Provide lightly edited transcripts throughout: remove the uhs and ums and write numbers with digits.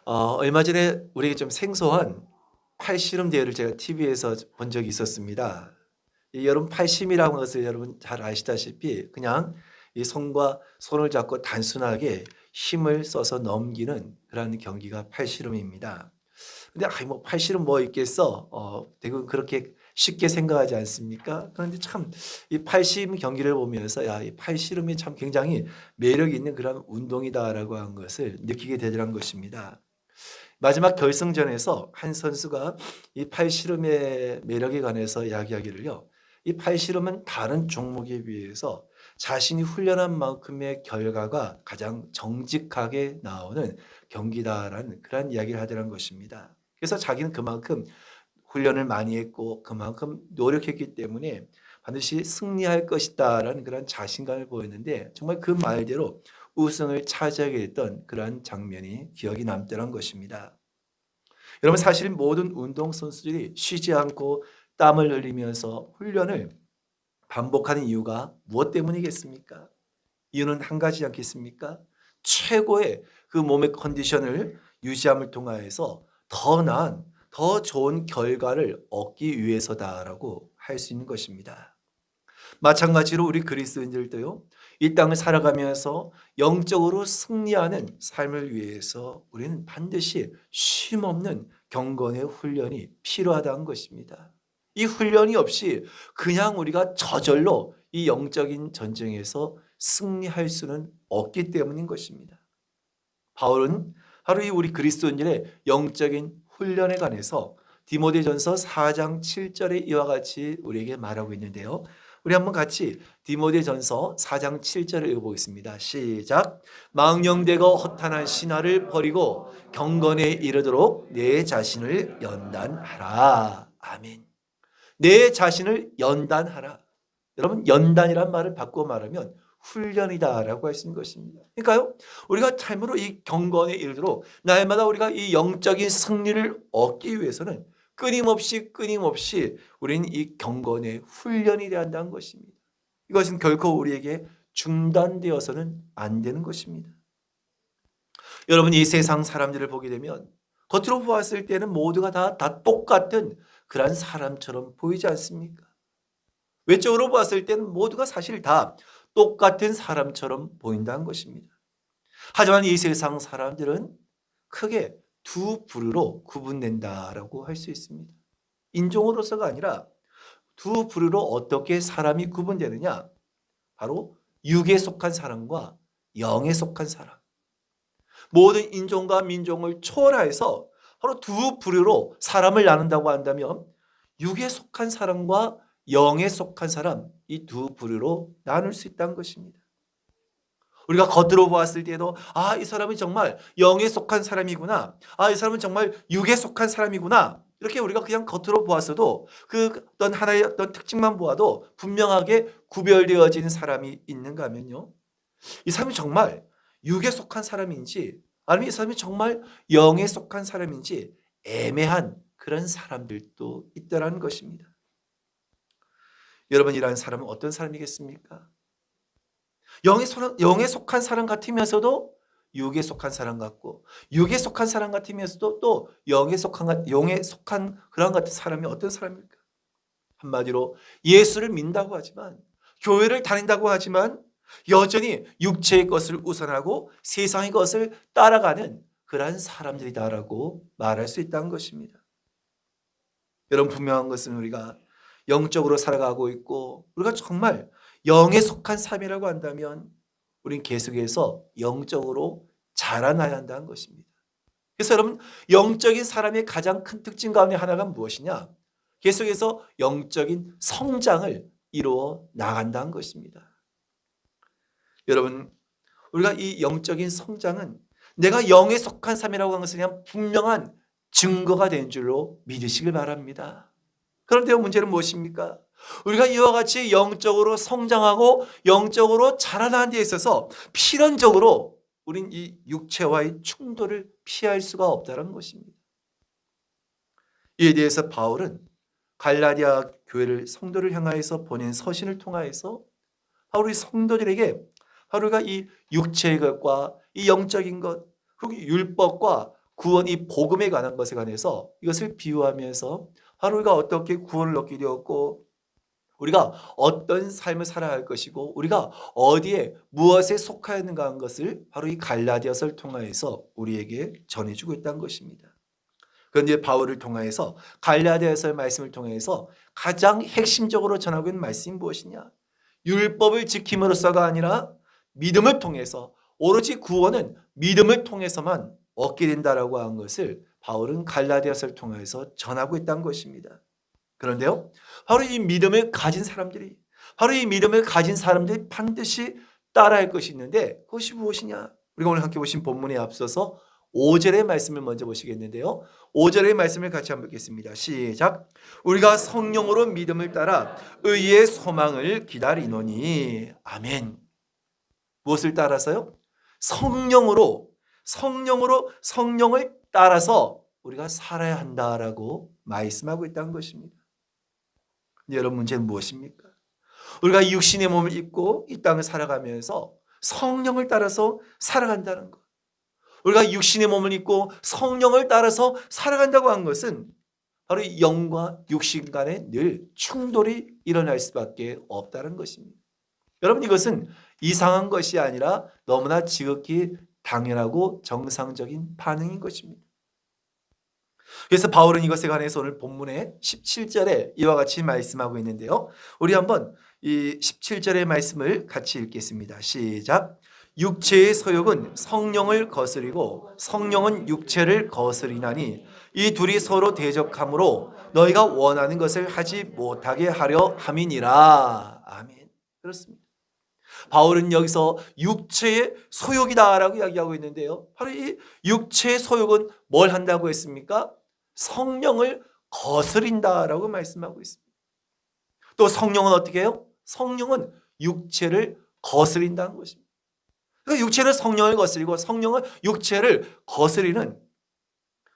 얼마 전에 우리에게 좀 생소한 팔씨름 대회를 제가 TV에서 본 적이 있었습니다. 이 여러분 팔심이라는 것을 여러분 잘 아시다시피 그냥 이 손과 손을 잡고 단순하게 힘을 써서 넘기는 그런 경기가 팔씨름입니다. 근데 뭐 팔씨름 뭐 있겠어? 대부분 그렇게 쉽게 생각하지 않습니까? 그런데 참 이 팔씨름 경기를 보면서 야, 이 팔씨름이 참 굉장히 매력 있는 그런 운동이다라고 하는 것을 느끼게 되더란 것입니다. 마지막 결승전에서 한 선수가 이 팔씨름의 매력에 관해서 이야기하기를요. 이 팔씨름은 다른 종목에 비해서 자신이 훈련한 만큼의 결과가 가장 정직하게 나오는 경기다라는 그런 이야기를 하더라는 것입니다. 그래서 자기는 그만큼 훈련을 많이 했고 그만큼 노력했기 때문에 반드시 승리할 것이다라는 그런 자신감을 보였는데 정말 그 말대로 우승을 차지하게 됐던 그러한 장면이 기억이 남더란 것입니다. 여러분 사실 모든 운동선수들이 쉬지 않고 땀을 흘리면서 훈련을 반복하는 이유가 무엇 때문이겠습니까? 이유는 한 가지 않겠습니까? 최고의 그 몸의 컨디션을 유지함을 통하여서 더 나은, 더 좋은 결과를 얻기 위해서다라고 할 수 있는 것입니다. 마찬가지로 우리 그리스도인들도요. 이 땅을 살아가면서 영적으로 승리하는 삶을 위해서 우리는 반드시 쉼없는 경건의 훈련이 필요하다는 것입니다. 이 훈련이 없이 그냥 우리가 저절로 이 영적인 전쟁에서 승리할 수는 없기 때문인 것입니다. 바울은 하루 이 우리 그리스도인들의 영적인 훈련에 관해서 디모데전서 4장 7절에 이와 같이 우리에게 말하고 있는데요. 우리 한번 같이 디모데전서 4장 7절을 읽어보겠습니다. 시작. 망령되고 허탄한 신화를 버리고 경건에 이르도록 내 자신을 연단하라. 아멘. 내 자신을 연단하라. 여러분 연단이란 말을 바꾸어 말하면 훈련이다라고 할 수 있는 것입니다. 그러니까요. 우리가 참으로 이 경건에 이르도록 날마다 우리가 이 영적인 승리를 얻기 위해서는 끊임없이 우리는 이 경건의 훈련이 되어야 한다는 것입니다. 이것은 결코 우리에게 중단되어서는 안 되는 것입니다. 여러분 이 세상 사람들을 보게 되면 겉으로 보았을 때는 모두가 다 똑같은 그런 사람처럼 보이지 않습니까? 외적으로 봤을 때는 모두가 사실 다 똑같은 사람처럼 보인다는 것입니다. 하지만 이 세상 사람들은 크게 두 부류로 구분된다라고 할 수 있습니다. 인종으로서가 아니라 두 부류로 어떻게 사람이 구분되느냐? 바로 육에 속한 사람과 영에 속한 사람. 모든 인종과 민족을 초월해서 바로 두 부류로 사람을 나눈다고 한다면 육에 속한 사람과 영에 속한 사람, 이 두 부류로 나눌 수 있다는 것입니다. 우리가 겉으로 보았을 때도 이 사람은 정말 영에 속한 사람이구나. 이 사람은 정말 육에 속한 사람이구나. 이렇게 우리가 그냥 겉으로 보았어도 그 어떤 하나의 어떤 특징만 보아도 분명하게 구별되어지는 사람이 있는가 하면요. 이 사람이 정말 육에 속한 사람인지 아니면 이 사람이 정말 영에 속한 사람인지 애매한 그런 사람들도 있다는 것입니다. 여러분 이러한 사람은 어떤 사람이겠습니까? 영에 속한 사람 같으면서도 육에 속한 사람 같고 육에 속한 사람 같으면서도 또 영에 속한 그런 같은 사람이 어떤 사람일까? 한마디로 예수를 믿는다고 하지만 교회를 다닌다고 하지만 여전히 육체의 것을 우선하고 세상의 것을 따라가는 그러한 사람들이다라고 말할 수 있다는 것입니다. 여러분 분명한 것은 우리가 영적으로 살아가고 있고 우리가 정말 영에 속한 삶이라고 한다면 우리는 계속해서 영적으로 자라나야 한다는 것입니다. 그래서 여러분 영적인 사람의 가장 큰 특징 가운데 하나가 무엇이냐? 계속해서 영적인 성장을 이루어 나간다는 것입니다. 여러분 우리가 이 영적인 성장은 내가 영에 속한 삶이라고 하는 것은 그냥 분명한 증거가 된 줄로 믿으시길 바랍니다. 그런데 문제는 무엇입니까? 우리가 이와 같이 영적으로 성장하고 영적으로 자라나는 데 있어서 필연적으로 우린 이 육체와의 충돌을 피할 수가 없다는 것입니다. 이에 대해서 바울은 갈라디아 교회를 성도를 향하여서 보낸 서신을 통하여서 바로 이 성도들에게 바로 이 육체의 것과 이 영적인 것 그리고 율법과 구원, 이 복음에 관한 것에 관해서 이것을 비유하면서 바로 우리가 어떻게 구원을 얻게 되었고 우리가 어떤 삶을 살아야 할 것이고 우리가 어디에 무엇에 속하여 있는가 하는 것을 바로 이 갈라디아서를 통하여서 우리에게 전해주고 있다는 것입니다. 그런데 바울을 통하여서 갈라디아서의 말씀을 통해서 가장 핵심적으로 전하고 있는 말씀이 무엇이냐? 율법을 지킴으로써가 아니라 믿음을 통해서, 오로지 구원은 믿음을 통해서만 얻게 된다라고 한 것을 바울은 갈라디아서를 통해서 전하고 있다는 것입니다. 그런데요, 바로 이 믿음을 가진 사람들이 반드시 따라할 것이 있는데 그것이 무엇이냐? 우리가 오늘 함께 보신 본문에 앞서서 5절의 말씀을 먼저 보시겠는데요. 5절의 말씀을 같이 한번 읽겠습니다. 시작. 우리가 성령으로 믿음을 따라 의의 소망을 기다리노니. 아멘. 무엇을 따라서요? 성령을 따라서 우리가 살아야 한다라고 말씀하고 있다는 것입니다. 여러분, 문제는 무엇입니까? 우리가 육신의 몸을 입고 이 땅을 살아가면서 성령을 따라서 살아간다는 것. 우리가 육신의 몸을 입고 성령을 따라서 살아간다고 한 것은 바로 영과 육신 간에 늘 충돌이 일어날 수밖에 없다는 것입니다. 여러분, 이것은 이상한 것이 아니라 너무나 지극히 당연하고 정상적인 반응인 것입니다. 그래서 바울은 이것에 관해서 오늘 본문의 17절에 이와 같이 말씀하고 있는데요. 우리 한번 이 17절의 말씀을 같이 읽겠습니다. 시작. 육체의 소욕은 성령을 거스리고 성령은 육체를 거스리나니 이 둘이 서로 대적하므로 너희가 원하는 것을 하지 못하게 하려 함이니라. 아멘. 그렇습니다. 바울은 여기서 육체의 소욕이다라고 이야기하고 있는데요. 바로 이 육체의 소욕은 뭘 한다고 했습니까? 성령을 거스린다라고 말씀하고 있습니다. 또 성령은 어떻게 해요? 성령은 육체를 거스린다는 것입니다. 그러니까 육체는 성령을 거스리고 성령은 육체를 거스리는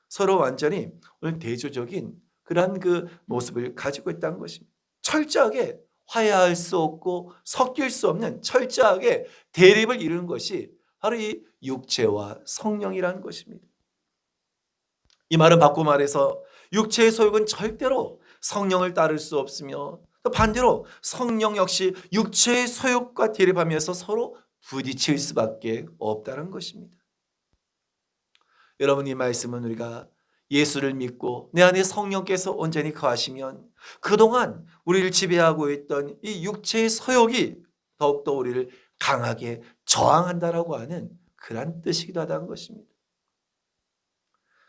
서로 완전히 대조적인 그러한 그 모습을 가지고 있다는 것입니다. 철저하게 화해할 수 없고 섞일 수 없는 철저하게 대립을 이루는 것이 바로 이 육체와 성령이라는 것입니다. 이 말은 바꿔 말해서 육체의 소욕은 절대로 성령을 따를 수 없으며 또 반대로 성령 역시 육체의 소욕과 대립하면서 서로 부딪힐 수밖에 없다는 것입니다. 여러분, 이 말씀은 우리가 예수를 믿고 내 안에 성령께서 온전히 거하시면 그동안 우리를 지배하고 있던 이 육체의 소욕이 더욱더 우리를 강하게 저항한다라고 하는 그런 뜻이기도 하다는 것입니다.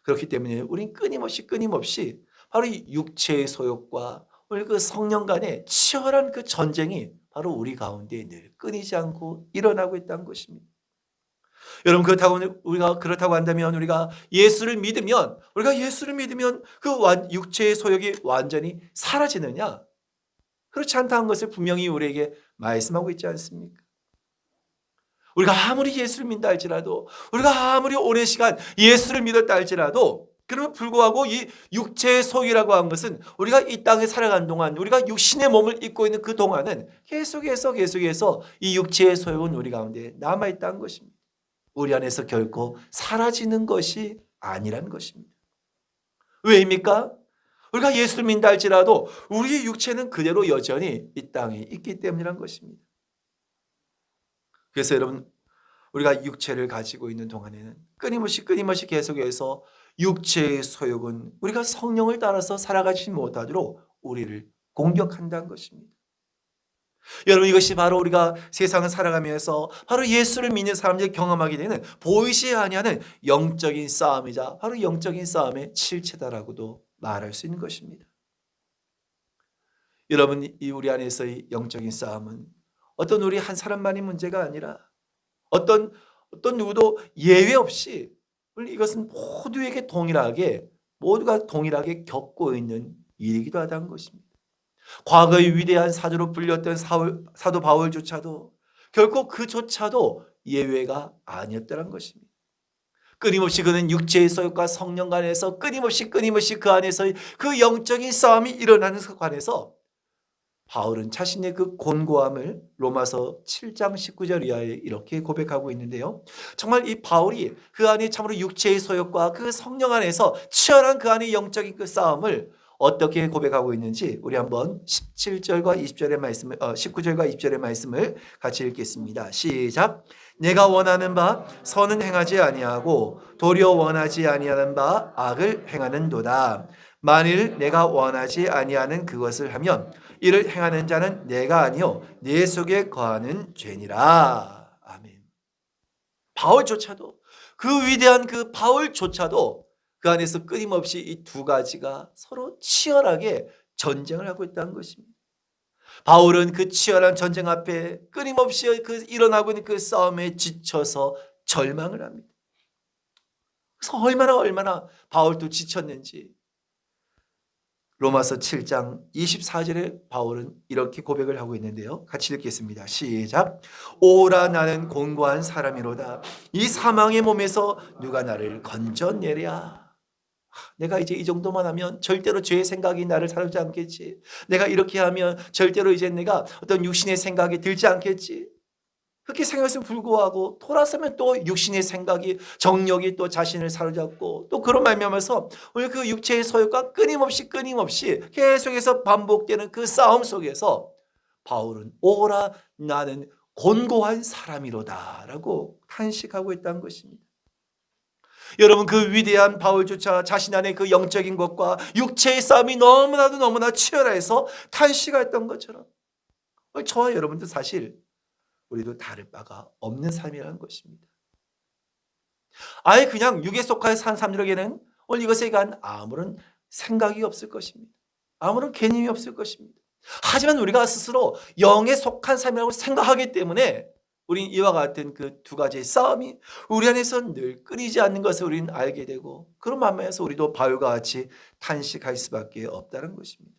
그렇기 때문에 우리는 끊임없이 바로 이 육체의 소욕과 우리 그 성령 간의 치열한 그 전쟁이 바로 우리 가운데 늘 끊이지 않고 일어나고 있다는 것입니다. 여러분, 그렇다고 한다면 우리가 예수를 믿으면 그 육체의 소욕이 완전히 사라지느냐? 그렇지 않다는 것을 분명히 우리에게 말씀하고 있지 않습니까? 우리가 아무리 예수를 믿다 할지라도 우리가 아무리 오랜 시간 예수를 믿었다 할지라도 그럼에도 불구하고 이 육체의 소욕이라고 하는 것은 우리가 이 땅에 살아가는 동안 우리가 육신의 몸을 입고 있는 그 동안은 계속해서 이 육체의 소욕은 우리 가운데 남아있다는 것입니다. 우리 안에서 결코 사라지는 것이 아니라는 것입니다. 왜입니까? 우리가 예수를 믿다 할지라도 우리의 육체는 그대로 여전히 이 땅에 있기 때문이라는 것입니다. 그래서 여러분, 우리가 육체를 가지고 있는 동안에는 끊임없이 계속해서 육체의 소욕은 우리가 성령을 따라서 살아가지 못하도록 우리를 공격한다는 것입니다. 여러분, 이것이 바로 우리가 세상을 살아가면서 바로 예수를 믿는 사람들이 경험하게 되는 보이지 아니하는 영적인 싸움이자 바로 영적인 싸움의 실체다라고도 말할 수 있는 것입니다. 여러분, 이 우리 안에서의 영적인 싸움은 어떤 우리 한 사람만의 문제가 아니라 어떤 누구도 예외 없이 이것은 모두가 동일하게 겪고 있는 일이기도 하다는 것입니다. 과거의 위대한 사도로 불렸던 사도 바울조차도 결코 그조차도 예외가 아니었다는 것입니다. 끊임없이 그는 육체의 소욕과 성령 간에서 끊임없이 그 안에서의 그 영적인 싸움이 일어나는 관에서 바울은 자신의 그 곤고함을 로마서 7장 19절 이하에 이렇게 고백하고 있는데요. 정말 이 바울이 그 안에 참으로 육체의 소욕과 그 성령 안에서 치열한 그 안의 영적인 그 싸움을 어떻게 고백하고 있는지 우리 한번 17절과 20절의 말씀을 19절과 20절의 말씀을 같이 읽겠습니다. 시작. 내가 원하는 바 선은 행하지 아니하고 도리어 원하지 아니하는 바 악을 행하는도다. 만일 내가 원하지 아니하는 그것을 하면 이를 행하는 자는 내가 아니요 내 속에 거하는 죄니라. 아멘. 바울조차도 그 위대한 그 바울조차도 그 안에서 끊임없이 이 두 가지가 서로 치열하게 전쟁을 하고 있다는 것입니다. 바울은 그 치열한 전쟁 앞에 끊임없이 그 일어나고 있는 그 싸움에 지쳐서 절망을 합니다. 그래서 얼마나 바울도 지쳤는지 로마서 7장 24절에 바울은 이렇게 고백을 하고 있는데요. 같이 읽겠습니다. 시작. 오라 나는 곤고한 사람이로다. 이 사망의 몸에서 누가 나를 건져내랴. 내가 이제 이 정도만 하면 절대로 죄의 생각이 나를 사로잡지 않겠지. 내가 이렇게 하면 절대로 이제 내가 어떤 육신의 생각이 들지 않겠지. 그렇게 생각했음에 불구하고 돌아서면 또 육신의 생각이 정욕이 또 자신을 사로잡고 또 그런 말미암아서 오늘 그 육체의 소욕과 끊임없이 계속해서 반복되는 그 싸움 속에서 바울은 오라 나는 곤고한 사람이로다 라고 탄식하고 있다는 것입니다. 여러분 그 위대한 바울조차 자신 안에 그 영적인 것과 육체의 싸움이 너무나 치열해서 탄식했던 것처럼 저와 여러분도 사실 우리도 다를 바가 없는 삶이라는 것입니다. 아예 그냥 육에 속하여 산 사람들에게는 오늘 이것에 대한 아무런 생각이 없을 것입니다. 아무런 개념이 없을 것입니다. 하지만 우리가 스스로 영에 속한 삶이라고 생각하기 때문에 우리는 이와 같은 그 두 가지의 싸움이 우리 안에서 늘 끊이지 않는 것을 우리는 알게 되고 그런 마음에서 우리도 바울과 같이 탄식할 수밖에 없다는 것입니다.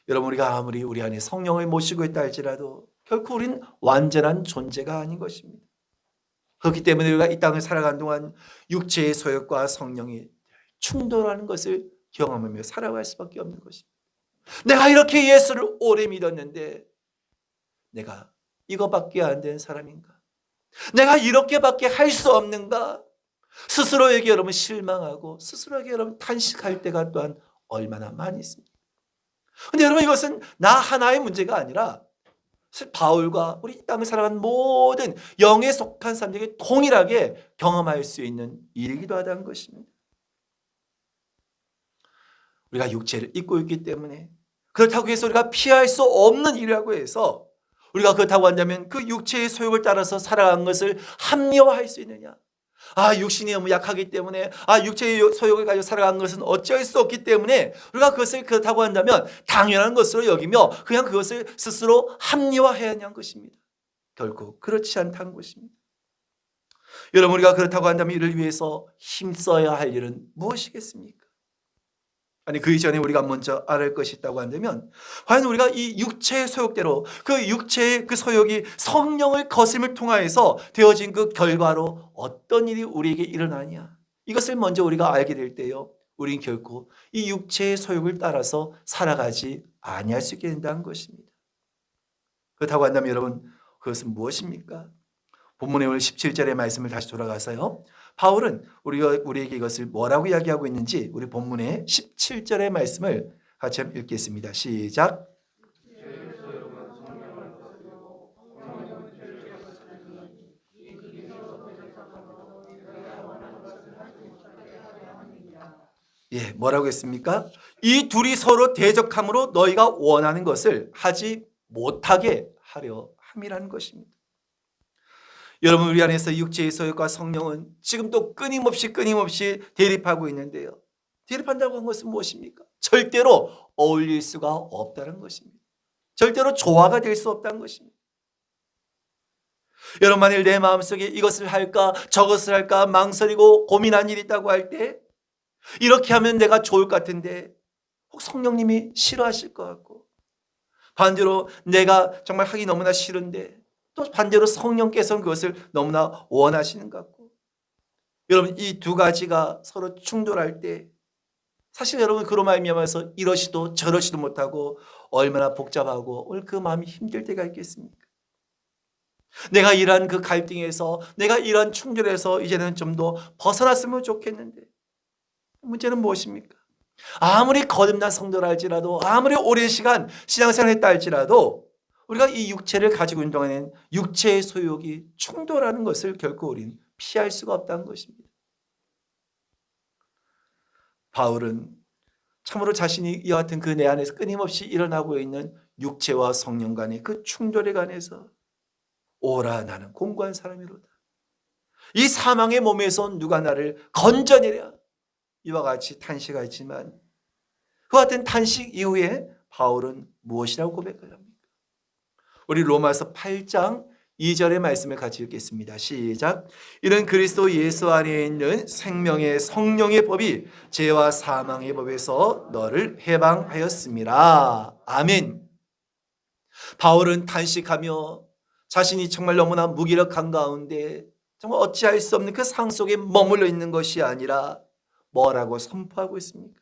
여러분 우리가 아무리 우리 안에 성령을 모시고 있다 할지라도 결코 우리는 완전한 존재가 아닌 것입니다. 그렇기 때문에 우리가 이 땅을 살아가는 동안 육체의 소욕과 성령이 충돌하는 것을 경험하며 살아갈 수밖에 없는 것입니다. 내가 이렇게 예수를 오래 믿었는데 내가 이거밖에 안 된 사람인가? 내가 이렇게밖에 할 수 없는가? 스스로에게 여러분 실망하고 스스로에게 여러분 탄식할 때가 또한 얼마나 많이 있습니다. 그런데 여러분 이것은 나 하나의 문제가 아니라 바울과 우리 이 땅을 살아가는 모든 영에 속한 사람들에게 동일하게 경험할 수 있는 일이기도 하다는 것입니다. 우리가 육체를 입고 있기 때문에 그렇다고 해서 우리가 피할 수 없는 일이라고 해서 우리가 그렇다고 한다면 그 육체의 소욕을 따라서 살아가는 것을 합리화할 수 있느냐? 육신이 너무 약하기 때문에 육체의 소욕을 가지고 살아가는 것은 어쩔 수 없기 때문에 우리가 그것을 그렇다고 한다면 당연한 것으로 여기며 그냥 그것을 스스로 합리화해야 하는 것입니다. 결코 그렇지 않다는 것입니다. 여러분 우리가 그렇다고 한다면 이를 위해서 힘써야 할 일은 무엇이겠습니까? 그 이전에 우리가 먼저 알을 것이 있다고 한다면 과연 우리가 이 육체의 소욕대로 그 육체의 그 소욕이 성령을 거심을 통하여서 되어진 그 결과로 어떤 일이 우리에게 일어나냐 이것을 먼저 우리가 알게 될 때요 우리는 결코 이 육체의 소욕을 따라서 살아가지 아니할 수 있게 된다는 것입니다. 그렇다고 한다면 여러분 그것은 무엇입니까? 본문의 오늘 17절의 말씀을 다시 돌아가서요 바울은 우리에게 이것을 뭐라고 이야기하고 있는지 우리 본문의 17절의 말씀을 같이 한번 읽겠습니다. 시작. 뭐라고 했습니까? 이 둘이 서로 대적함으로 너희가 원하는 것을 하지 못하게 하려 함이라는 것입니다. 여러분 우리 안에서 육체의 소욕과 성령은 지금도 끊임없이 대립하고 있는데요. 대립한다고 한 것은 무엇입니까? 절대로 어울릴 수가 없다는 것입니다. 절대로 조화가 될 수 없다는 것입니다. 여러분 만일 내 마음속에 이것을 할까 저것을 할까 망설이고 고민한 일이 있다고 할 때 이렇게 하면 내가 좋을 것 같은데 혹 성령님이 싫어하실 것 같고 반대로 내가 정말 하기 너무나 싫은데 또 반대로 성령께서는 그것을 너무나 원하시는 것 같고 여러분 이 두 가지가 서로 충돌할 때 사실 여러분 그로 말미암아서 이러시도 저러시도 못하고 얼마나 복잡하고 오늘 그 마음이 힘들 때가 있겠습니까? 내가 이러한 그 갈등에서 내가 이러한 충돌에서 이제는 좀 더 벗어났으면 좋겠는데 문제는 무엇입니까? 아무리 거듭난 성도라 할지라도 아무리 오랜 시간 신앙생활을 했다 할지라도 우리가 이 육체를 가지고 있는 동안에는 육체의 소욕이 충돌하는 것을 결코 우리는 피할 수가 없다는 것입니다. 바울은 참으로 자신이 이와 같은 그 내 안에서 끊임없이 일어나고 있는 육체와 성령 간의 그 충돌에 관해서 오라 나는 공고한 사람이로다. 이 사망의 몸에서 누가 나를 건져내랴. 이와 같이 탄식하지만 그 같은 탄식 이후에 바울은 무엇이라고 고백을 합니까? 우리 로마서 8장 2절의 말씀을 같이 읽겠습니다. 시작. 이는 그리스도 예수 안에 있는 생명의 성령의 법이 죄와 사망의 법에서 너를 해방하였음이라. 아멘. 바울은 탄식하며 자신이 정말 너무나 무기력한 가운데 정말 어찌할 수 없는 그 상 속에 머물러 있는 것이 아니라 뭐라고 선포하고 있습니까?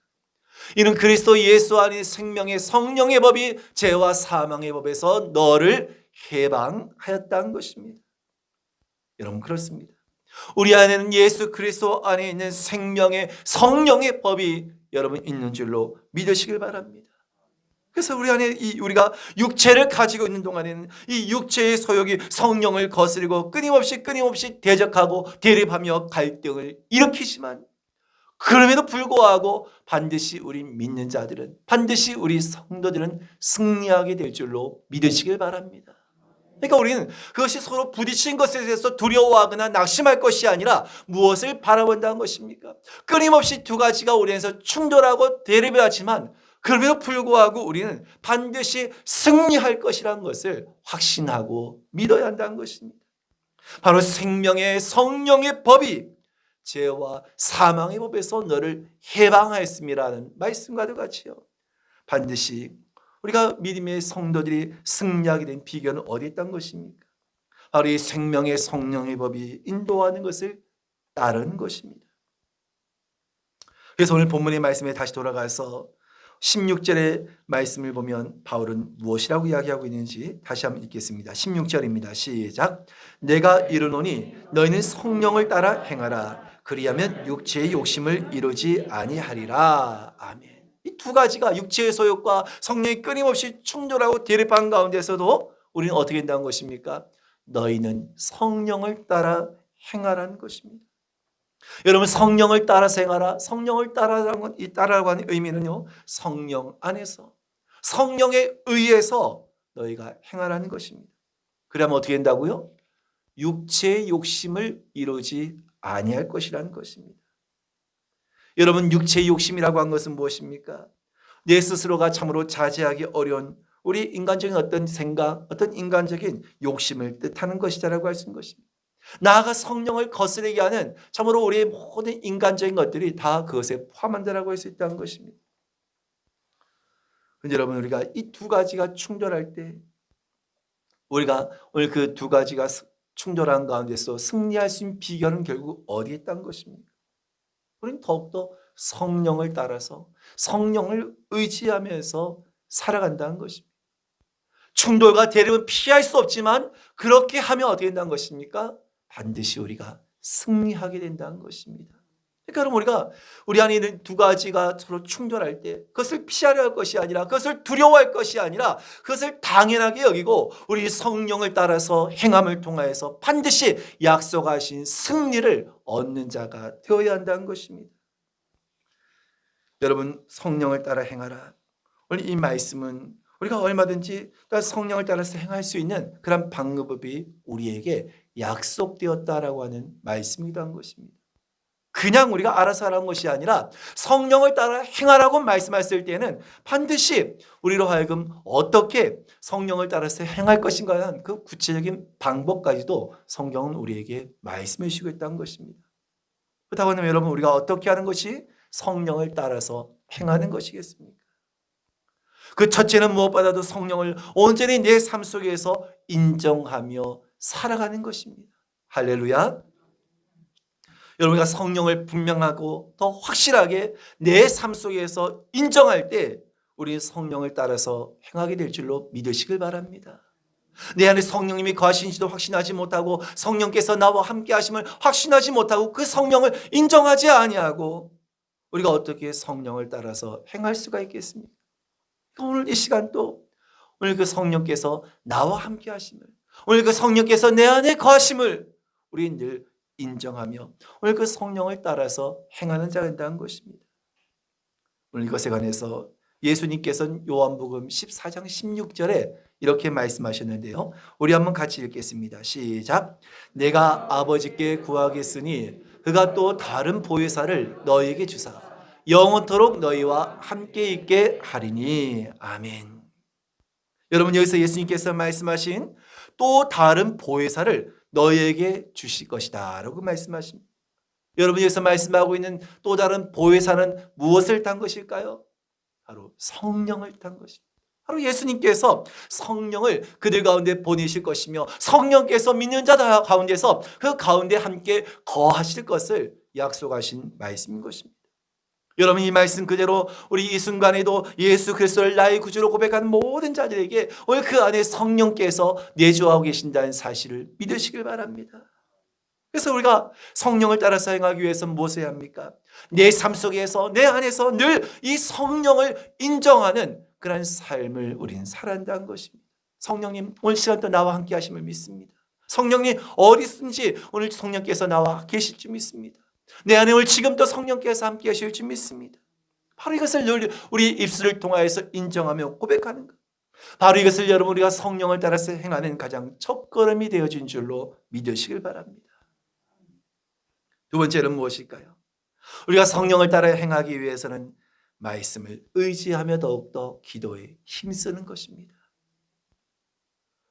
이는 그리스도 예수 안에 생명의 성령의 법이 죄와 사망의 법에서 너를 해방하였다는 것입니다. 여러분 그렇습니다. 우리 안에는 예수 그리스도 안에 있는 생명의 성령의 법이 여러분 있는 줄로 믿으시길 바랍니다. 그래서 우리 안에 우리가 육체를 가지고 있는 동안에는 이 육체의 소욕이 성령을 거스르고 끊임없이 대적하고 대립하며 갈등을 일으키지만 그럼에도 불구하고 반드시 우리 믿는 자들은 반드시 우리 성도들은 승리하게 될 줄로 믿으시길 바랍니다. 그러니까 우리는 그것이 서로 부딪힌 것에 대해서 두려워하거나 낙심할 것이 아니라 무엇을 바라본다는 것입니까? 끊임없이 두 가지가 우리 안에서 충돌하고 대립을 하지만 그럼에도 불구하고 우리는 반드시 승리할 것이라는 것을 확신하고 믿어야 한다는 것입니다. 바로 생명의 성령의 법이 죄와 사망의 법에서 너를 해방하였음이라는 말씀과도 같이요. 반드시 우리가 믿음의 성도들이 승리하게 된 비결은 어디에 있다는 것입니까? 바로 이 생명의 성령의 법이 인도하는 것을 따르는 것입니다. 그래서 오늘 본문의 말씀에 다시 돌아가서 16절의 말씀을 보면 바울은 무엇이라고 이야기하고 있는지 다시 한번 읽겠습니다. 16절입니다. 시작. 내가 이르노니 너희는 성령을 따라 행하라. 그리하면 육체의 욕심을 이루지 아니하리라. 아멘. 이 두 가지가 육체의 소욕과 성령이 끊임없이 충돌하고 대립한 가운데서도 우리는 어떻게 된다는 것입니까? 너희는 성령을 따라 행하라는 것입니다. 여러분 성령을 따라서 행하라. 성령을 따라라고 하는 의미는요. 성령 안에서 성령에 의해서 너희가 행하라는 것입니다. 그러면 어떻게 된다고요? 육체의 욕심을 이루지 아니할 것이라는 것입니다. 여러분 육체의 욕심이라고 한 것은 무엇입니까? 내 스스로가 참으로 자제하기 어려운 우리 인간적인 어떤 생각, 어떤 인간적인 욕심을 뜻하는 것이다라고 할 수 있는 것입니다. 나아가 성령을 거스르게 하는 참으로 우리의 모든 인간적인 것들이 다 그것에 포함한다라고 할 수 있다는 것입니다. 그런데 여러분 우리가 이 두 가지가 충돌할 때 우리가 오늘 그 두 가지가 충돌한 가운데서 승리할 수 있는 비결은 결국 어디에 있다는 것입니까? 우리는 더욱더 성령을 따라서 성령을 의지하면서 살아간다는 것입니다. 충돌과 대립은 피할 수 없지만 그렇게 하면 어떻게 된다는 것입니까? 반드시 우리가 승리하게 된다는 것입니다. 그러니까 여러분 우리가 우리 안에 있는 두 가지가 서로 충돌할 때 그것을 피하려 할 것이 아니라 그것을 두려워할 것이 아니라 그것을 당연하게 여기고 우리 성령을 따라서 행함을 통하여서 반드시 약속하신 승리를 얻는 자가 되어야 한다는 것입니다. 여러분 성령을 따라 행하라. 오늘 이 말씀은 우리가 얼마든지 성령을 따라서 행할 수 있는 그런 방법이 우리에게 약속되었다라고 하는 말씀이기도 한 것입니다. 그냥 우리가 알아서 하라는 것이 아니라 성령을 따라 행하라고 말씀했을 때는 반드시 우리로 하여금 어떻게 성령을 따라서 행할 것인가 하는 그 구체적인 방법까지도 성경은 우리에게 말씀해 주시고 있다는 것입니다. 그렇다고 하면 여러분 우리가 어떻게 하는 것이 성령을 따라서 행하는 것이겠습니까? 그 첫째는 무엇보다도 성령을 온전히 내 삶 속에서 인정하며 살아가는 것입니다. 할렐루야. 여러분과 성령을 분명하고 더 확실하게 내 삶 속에서 인정할 때 우리 성령을 따라서 행하게 될 줄로 믿으시길 바랍니다. 내 안에 성령님이 거하신지도 확신하지 못하고 성령께서 나와 함께 하심을 확신하지 못하고 그 성령을 인정하지 아니하고 우리가 어떻게 성령을 따라서 행할 수가 있겠습니까? 오늘 이 시간 또 오늘 그 성령께서 나와 함께 하심을, 오늘 그 성령께서 내 안에 거하심을 우리 늘 인정하며 오늘 그 성령을 따라서 행하는 자가 된다는 것입니다. 오늘 이것에 관해서 예수님께서는 요한복음 14장 16절에 이렇게 말씀하셨는데요. 우리 한번 같이 읽겠습니다. 시작. 내가 아버지께 구하겠으니 그가 또 다른 보혜사를 너희에게 주사 영원토록 너희와 함께 있게 하리니. 아멘. 여러분, 여기서 예수님께서 말씀하신 또 다른 보혜사를 너희에게 주실 것이다 라고 말씀하십니다. 여러분, 여기서 말씀하고 있는 또 다른 보혜사는 무엇을 탄 것일까요? 바로 성령을 탄 것입니다. 바로 예수님께서 성령을 그들 가운데 보내실 것이며 성령께서 믿는 자 가운데서 그 가운데 함께 거하실 것을 약속하신 말씀인 것입니다. 여러분, 이 말씀 그대로 우리 이 순간에도 예수 그리스도를 나의 구주로 고백하는 모든 자들에게 오늘 그 안에 성령께서 내주하고 계신다는 사실을 믿으시길 바랍니다. 그래서 우리가 성령을 따라서 행하기 위해서는 무엇을 해야 합니까? 내 삶 속에서 내 안에서 늘 이 성령을 인정하는 그런 삶을 우리는 살아야 한다는 것입니다. 성령님 오늘 시간도 나와 함께 하심을 믿습니다. 성령님 어디든지 오늘 성령께서 나와 계실 줄 믿습니다. 내 안에 오늘 지금도 성령께서 함께 하실 줄 믿습니다. 바로 이것을 늘 우리 입술을 통하여서 인정하며 고백하는 것, 바로 이것을 여러분 우리가 성령을 따라서 행하는 가장 첫걸음이 되어진 줄로 믿으시길 바랍니다. 두 번째는 무엇일까요? 우리가 성령을 따라 행하기 위해서는 말씀을 의지하며 더욱더 기도에 힘쓰는 것입니다.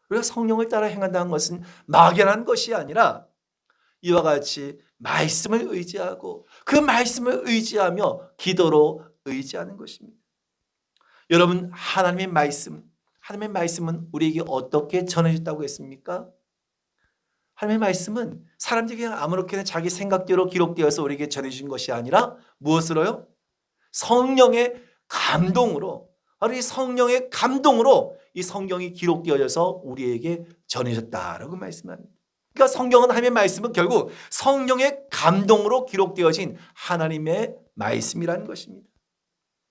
우리가 성령을 따라 행한다는 것은 막연한 것이 아니라 이와 같이 말씀을 의지하고 그 말씀을 의지하며 기도로 의지하는 것입니다. 여러분, 하나님의 말씀은 우리에게 어떻게 전해졌다고 했습니까? 하나님의 말씀은 사람들이 그냥 아무렇게나 자기 생각대로 기록되어서 우리에게 전해진 것이 아니라 무엇으로요? 성령의 감동으로, 바로 이 성령의 감동으로 이 성경이 기록되어져서 우리에게 전해졌다라고 말씀합니다. 그러니까 성경은, 하나님의 말씀은 결국 성령의 감동으로 기록되어진 하나님의 말씀이라는 것입니다.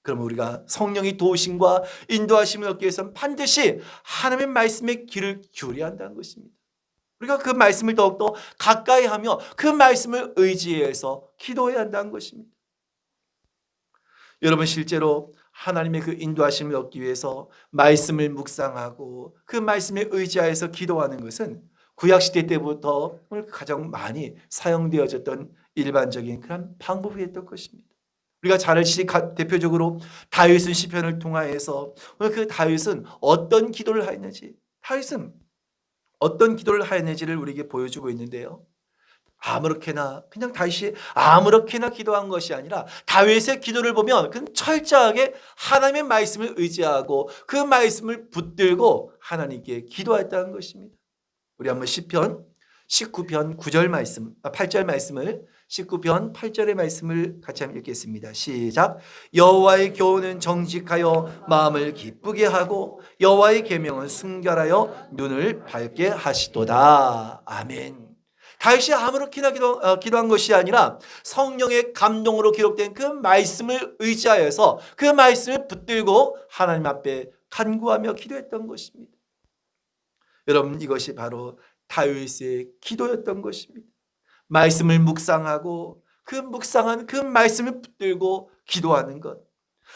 그럼 우리가 성령의 도우심과 인도하심을 얻기 위해서는 반드시 하나님의 말씀의 귀를 기울여야 한다는 것입니다. 우리가 그 말씀을 더욱더 가까이 하며 그 말씀을 의지해서 기도해야 한다는 것입니다. 여러분, 실제로 하나님의 그 인도하심을 얻기 위해서 말씀을 묵상하고 그 말씀에 의지하여서 기도하는 것은 구약시대 때부터 가장 많이 사용되어졌던 일반적인 그런 방법이 됐던 것입니다. 우리가 잘 알듯이 대표적으로 다윗은 시편을 통하여서 그 다윗은 어떤 기도를 하였는지, 다윗은 어떤 기도를 하였는지를 우리에게 보여주고 있는데요. 그냥 다윗이 아무렇게나 기도한 것이 아니라 다윗의 기도를 보면 그는 철저하게 하나님의 말씀을 의지하고 그 말씀을 붙들고 하나님께 기도했다는 것입니다. 우리 한번 시편 19편 9절 말씀, 8절 말씀을 19편 8절의 말씀을 같이 한번 읽겠습니다. 시작. 여호와의 교훈은 정직하여 마음을 기쁘게 하고 여호와의 계명은 순결하여 눈을 밝게 하시도다. 아멘. 다윗이 아무렇게나 기도한 것이 아니라 성령의 감동으로 기록된 그 말씀을 의지하여서 그 말씀을 붙들고 하나님 앞에 간구하며 기도했던 것입니다. 여러분, 이것이 바로 다윗의 기도였던 것입니다. 말씀을 묵상하고 그 묵상한 그 말씀을 붙들고 기도하는 것,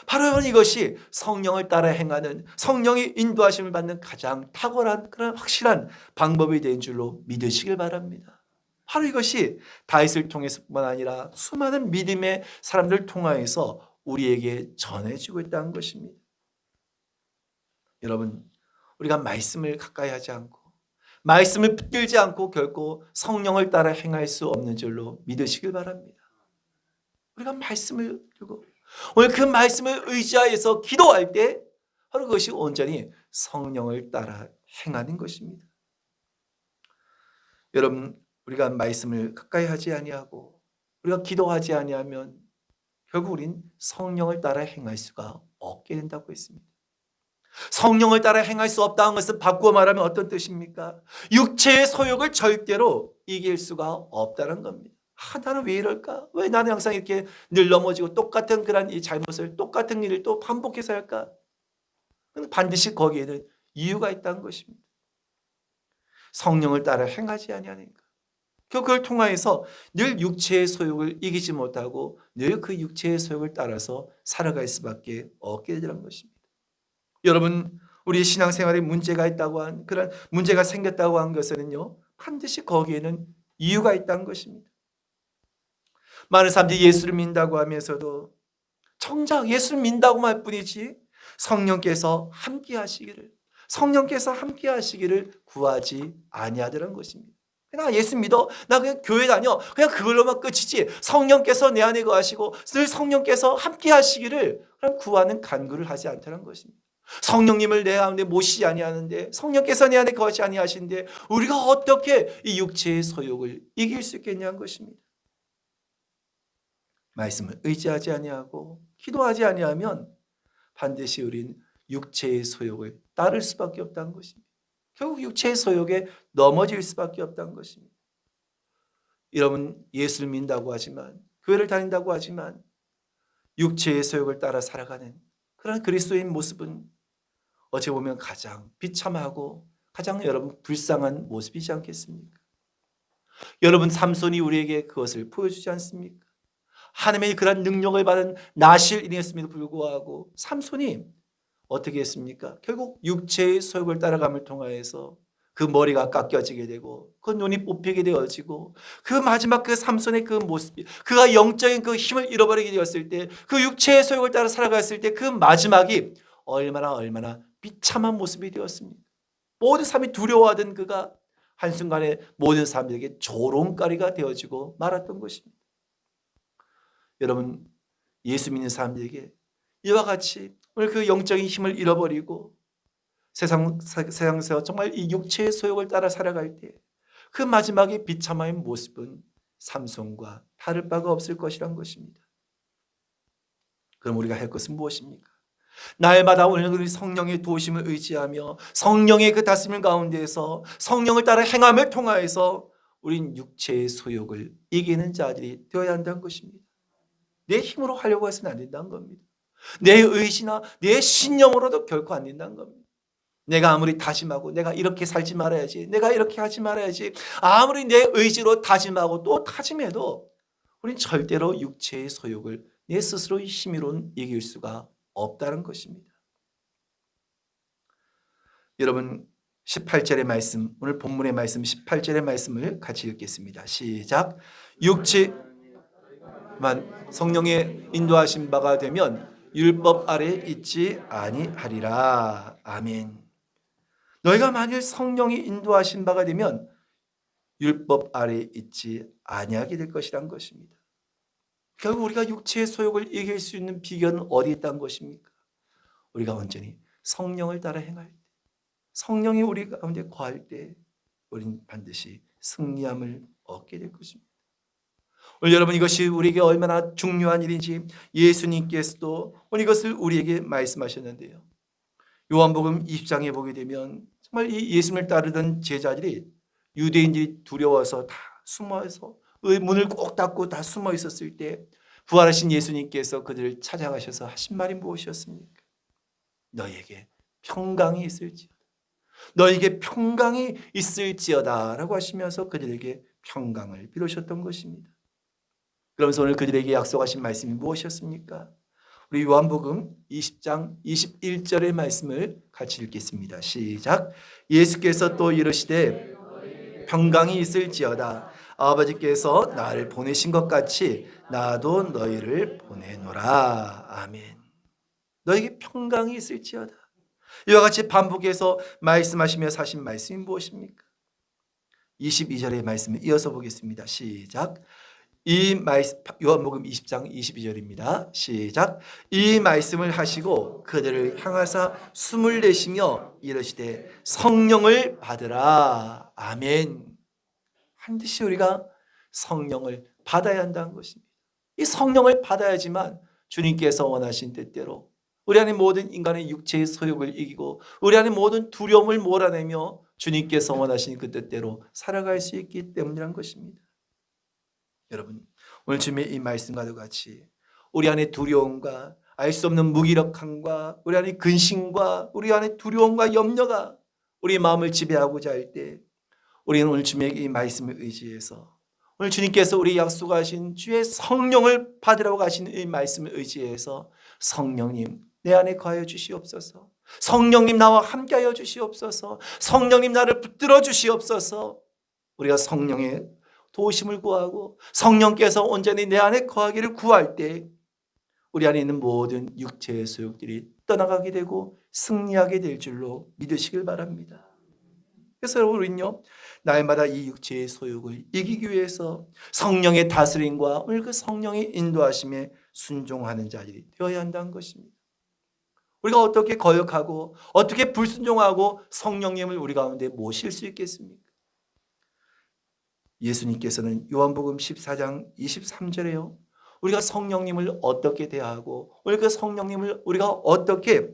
바로 이것이 성령을 따라 행하는, 성령의 인도하심을 받는 가장 탁월한 그런 확실한 방법이 된 줄로 믿으시길 바랍니다. 바로 이것이 다윗을 통해서뿐만 아니라 수많은 믿음의 사람들을 통하여서 우리에게 전해지고 있다는 것입니다. 여러분, 우리가 말씀을 가까이 하지 않고 말씀을 붙들지 않고 결코 성령을 따라 행할 수 없는 줄로 믿으시길 바랍니다. 우리가 말씀을 들고 오늘 그 말씀을 의지하여서 기도할 때 바로 그것이 온전히 성령을 따라 행하는 것입니다. 여러분, 우리가 말씀을 가까이 하지 아니하고 우리가 기도하지 아니하면 결국 우린 성령을 따라 행할 수가 없게 된다고 했습니다. 성령을 따라 행할 수 없다는 것은 바꾸어 말하면 어떤 뜻입니까? 육체의 소욕을 절대로 이길 수가 없다는 겁니다. 나는 왜 이럴까? 왜 나는 항상 이렇게 늘 넘어지고 똑같은 그런 이 잘못을 똑같은 일을 또 반복해서 할까? 반드시 거기에는 이유가 있다는 것입니다. 성령을 따라 행하지 아니하니까. 그걸 통하여서 늘 육체의 소욕을 이기지 못하고 늘 그 육체의 소욕을 따라서 살아갈 수밖에 없게 되는 것입니다. 여러분, 우리 신앙생활에 문제가 있다고 한 그런 문제가 생겼다고 한 것은요, 반드시 거기에는 이유가 있다는 것입니다. 많은 사람들이 예수를 믿는다고 하면서도 정작 예수를 믿는다고 말 뿐이지 성령께서 함께 하시기를 구하지 아니하더라는 것입니다. 나 예수 믿어. 나 그냥 교회 다녀. 그냥 그걸로만 끝이지. 성령께서 내 안에 거하시고 늘 성령께서 함께 하시기를 구하는 간구를 하지 않다는 것입니다. 성령님을 내 가운데 모시지 아니하는데, 성령께서 내 안에 거하지 아니하시는데 우리가 어떻게 이 육체의 소욕을 이길 수 있겠냐는 것입니다. 말씀을 의지하지 아니하고 기도하지 아니하면 반드시 우린 육체의 소욕을 따를 수밖에 없다는 것입니다. 결국 육체의 소욕에 넘어질 수밖에 없다는 것입니다. 여러분, 예수를 믿는다고 하지만, 교회를 다닌다고 하지만 육체의 소욕을 따라 살아가는 그런 그리스도인 모습은 어찌 보면 가장 비참하고 가장 여러분 불쌍한 모습이지 않겠습니까? 여러분, 삼손이 우리에게 그것을 보여주지 않습니까? 하나님의 그런 능력을 받은 나실인이었음에도 불구하고 삼손이 어떻게 했습니까? 결국 육체의 소욕을 따라감을 통하여서 그 머리가 깎여지게 되고 그 눈이 뽑히게 되어지고 그 마지막 그 삼손의 그 모습이, 그가 영적인 그 힘을 잃어버리게 되었을 때, 그 육체의 소욕을 따라 살아갔을 때 그 마지막이 얼마나 비참한 모습이 되었습니까? 모든 사람이 두려워하던 그가 한순간에 모든 사람들에게 조롱거리가 되어지고 말았던 것입니다. 여러분, 예수 믿는 사람들에게 이와 같이 오늘 그 영적인 힘을 잃어버리고 세상에서 정말 이 육체의 소욕을 따라 살아갈 때 그 마지막의 비참한 모습은 삼손과 다를 바가 없을 것이란 것입니다. 그럼 우리가 할 것은 무엇입니까? 날마다 오늘 우리 성령의 도우심을 의지하며 성령의 그 다스림 가운데에서 성령을 따라 행함을 통하여서 우린 육체의 소욕을 이기는 자들이 되어야 한다는 것입니다. 내 힘으로 하려고 해서는 안 된다는 겁니다. 내 의지나 내 신념으로도 결코 안 된다는 겁니다. 내가 아무리 다짐하고 내가 이렇게 살지 말아야지, 내가 이렇게 하지 말아야지, 아무리 내 의지로 다짐하고 또 다짐해도 우린 절대로 육체의 소욕을 내 스스로의 힘으로는 이길 수가 없다는 것입니다. 여러분, 18절의 말씀, 오늘 본문의 말씀 18절의 말씀을 같이 읽겠습니다. 시작. 육체만 성령의 인도하신 바가 되면 율법 아래 있지 아니하리라. 아멘. 너희가 만일 성령이 인도하신 바가 되면 율법 아래 있지 아니하게 될 것이란 것입니다. 결국 우리가 육체의 소욕을 이길 수 있는 비결은 어디에 있다는 것입니까? 우리가 온전히 성령을 따라 행할 때, 성령이 우리 가운데 거할 때 우리는 반드시 승리함을 얻게 될 것입니다. 오늘 여러분, 이것이 우리에게 얼마나 중요한 일인지 예수님께서도 오늘 이것을 우리에게 말씀하셨는데요. 요한복음 20장에 보게 되면 정말 이 예수님을 따르던 제자들이 유대인들이 두려워서 다 숨어서 문을 꼭 닫고 다 숨어 있었을 때 부활하신 예수님께서 그들을 찾아가셔서 하신 말이 무엇이었습니까? 너희에게 평강이 있을지어다. 너희에게 평강이 있을지어다 라고 하시면서 그들에게 평강을 빌으셨던 것입니다. 그러면서 오늘 그들에게 약속하신 말씀이 무엇이었습니까? 우리 요한복음 20장 21절의 말씀을 같이 읽겠습니다. 시작. 예수께서 또 이르시되 평강이 있을지어다. 아버지께서 나를 보내신 것 같이 나도 너희를 보내노라. 아멘. 너에게 평강이 있을지어다. 이와 같이 반복해서 말씀하시면서 하신 말씀이 무엇입니까? 22절의 말씀을 이어서 보겠습니다. 시작. 이 말씀, 요한복음 20장 22절입니다. 시작. 이 말씀을 하시고 그들을 향하사 숨을 내쉬며 이르시되 성령을 받으라. 아멘. 반드시 우리가 성령을 받아야 한다는 것입니다. 이 성령을 받아야지만 주님께서 원하신 뜻대로 우리 안에 모든 인간의 육체의 소욕을 이기고 우리 안에 모든 두려움을 몰아내며 주님께서 원하신 그 뜻대로 살아갈 수 있기 때문이란 것입니다. 여러분, 오늘 주님의 이 말씀과도 같이 우리 안에 두려움과 알 수 없는 무기력함과 우리 안에 근심과 우리 안에 두려움과 염려가 우리 마음을 지배하고자 할 때 우리는 오늘 주님의 이 말씀을 의지해서 오늘 주님께서 우리 약속하신 주의 성령을 받으라고 하신 이 말씀을 의지해서 성령님 내 안에 거하여 주시옵소서, 성령님 나와 함께하여 주시옵소서, 성령님 나를 붙들어 주시옵소서. 우리가 성령의 도우심을 구하고 성령께서 온전히 내 안에 거하기를 구할 때 우리 안에 있는 모든 육체의 소욕들이 떠나가게 되고 승리하게 될 줄로 믿으시길 바랍니다. 그래서 우리는요, 날마다 이 육체의 소욕을 이기기 위해서 성령의 다스림과 오늘 그 성령의 인도하심에 순종하는 자들이 되어야 한다는 것입니다. 우리가 어떻게 거역하고 어떻게 불순종하고 성령님을 우리 가운데 모실 수 있겠습니까? 예수님께서는 요한복음 14장 23절에요. 우리가 성령님을 어떻게 대하고 오늘 그 성령님을 우리가 어떻게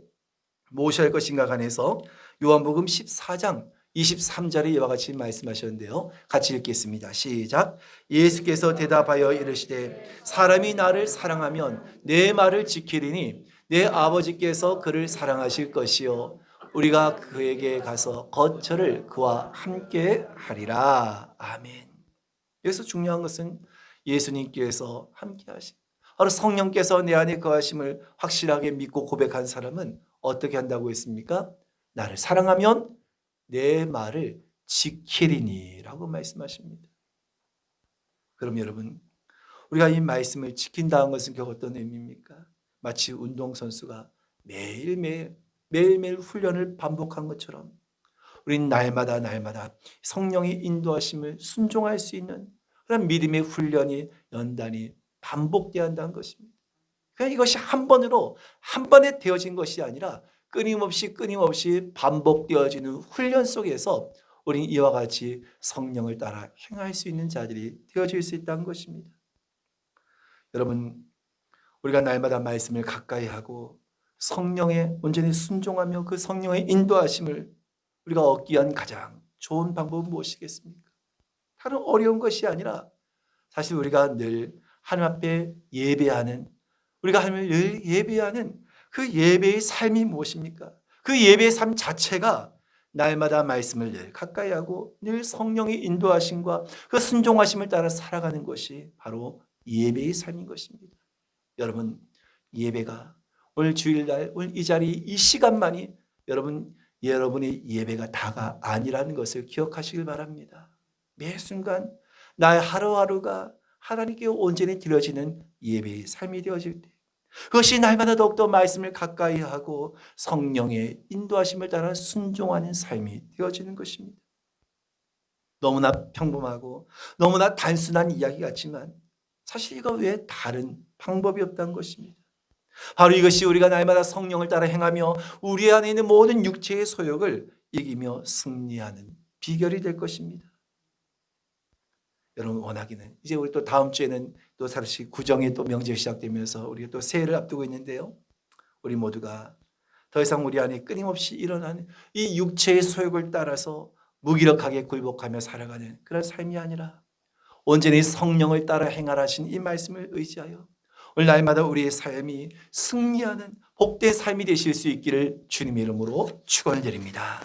모셔야 할 것인가 관해서 요한복음 14장 23절에 이와 같이 말씀하셨는데요. 같이 읽겠습니다. 시작. 예수께서 대답하여 이르시되 사람이 나를 사랑하면 내 말을 지키리니 내 아버지께서 그를 사랑하실 것이요 우리가 그에게 가서 거처를 그와 함께 하리라. 아멘. 여기서 중요한 것은 예수님께서 함께 하심, 바로 성령께서 내 안에 거하심을 확실하게 믿고 고백한 사람은 어떻게 한다고 했습니까? 나를 사랑하면 내 말을 지키리니 라고 말씀하십니다. 그럼 여러분, 우리가 이 말씀을 지킨다는 것은 결국 어떤 의미입니까? 마치 운동선수가 매일매일 훈련을 반복한 것처럼 우리는 날마다 성령의 인도하심을 순종할 수 있는 그런 믿음의 훈련이 연단이 반복되어야 한다는 것입니다. 그러니까 이것이 한 번에 되어진 것이 아니라 끊임없이 반복되어지는 훈련 속에서 우리는 이와 같이 성령을 따라 행할 수 있는 자들이 되어질 수 있다는 것입니다. 여러분, 우리가 날마다 말씀을 가까이 하고 성령에 온전히 순종하며 그 성령의 인도하심을 우리가 얻기 위한 가장 좋은 방법은 무엇이겠습니까? 다른 어려운 것이 아니라 사실 우리가 늘 하나님 앞에 예배하는, 우리가 하나님을 늘 예배하는 그 예배의 삶이 무엇입니까? 그 예배의 삶 자체가 날마다 말씀을 늘 가까이 하고 늘 성령의 인도하심과 그 순종하심을 따라 살아가는 것이 바로 예배의 삶인 것입니다. 여러분, 예배가 오늘 주일날 오늘 이 자리 이 시간만이 여러분의 예배가 다가 아니라는 것을 기억하시길 바랍니다. 매 순간 나의 하루하루가 하나님께 온전히 드려지는 예배의 삶이 되어질 때 그것이 날마다 더욱더 말씀을 가까이 하고 성령의 인도하심을 따라 순종하는 삶이 되어지는 것입니다. 너무나 평범하고 너무나 단순한 이야기 같지만 사실 이거 외에 다른 방법이 없다는 것입니다. 바로 이것이 우리가 날마다 성령을 따라 행하며 우리 안에 있는 모든 육체의 소욕을 이기며 승리하는 비결이 될 것입니다. 여러분, 원하기는 이제 우리 또 다음 주에는 또 사실 구정의 또 명절이 시작되면서 우리가 또 새해를 앞두고 있는데요. 우리 모두가 더 이상 우리 안에 끊임없이 일어나는 이 육체의 소욕을 따라서 무기력하게 굴복하며 살아가는 그런 삶이 아니라 온전히 성령을 따라 행하라신 이 말씀을 의지하여 오늘 날마다 우리의 삶이 승리하는 복된 삶이 되실 수 있기를 주님의 이름으로 축원드립니다.